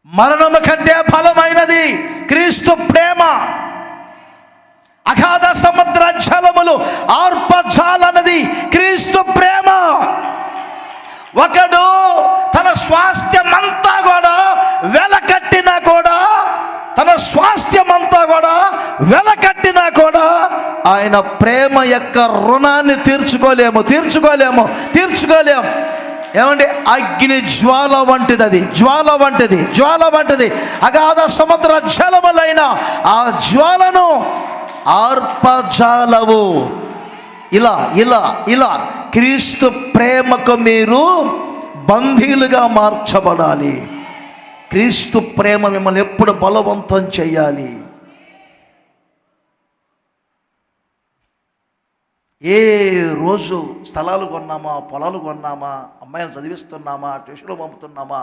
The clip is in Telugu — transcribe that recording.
మరణము కంటే బలమైనది క్రీస్తు ప్రేమ. అగాధ సముద్ర జలములు ఆర్పజాలన్నది క్రీస్తు ప్రేమ. ఒకడు తన స్వాస్థ్యమంతా కూడా వెలకట్టినా కూడా, తన స్వాస్థ్యమంతా కూడా వెలకట్టినా కూడా ఆయన ప్రేమ యొక్క రుణాన్ని తీర్చుకోలేము. ఏమండి, అగ్ని జ్వాల వంటిది, అది జ్వాల వంటిది. అగాధ సముద్ర జలములైన ఆ జ్వాలను ఆర్పజాలవు. ఇలా క్రీస్తు ప్రేమకు మీరు బందీలుగా మార్చబడాలి. క్రీస్తు ప్రేమ మిమ్మల్ని ఎప్పుడు బలవంతం చేయాలి. ఏ రోజు స్థలాలు కొన్నామా, పొలాలు కొన్నామా, అమ్మాయిని చదివిస్తున్నామా, ట్యూషన్లు పంపుతున్నామా,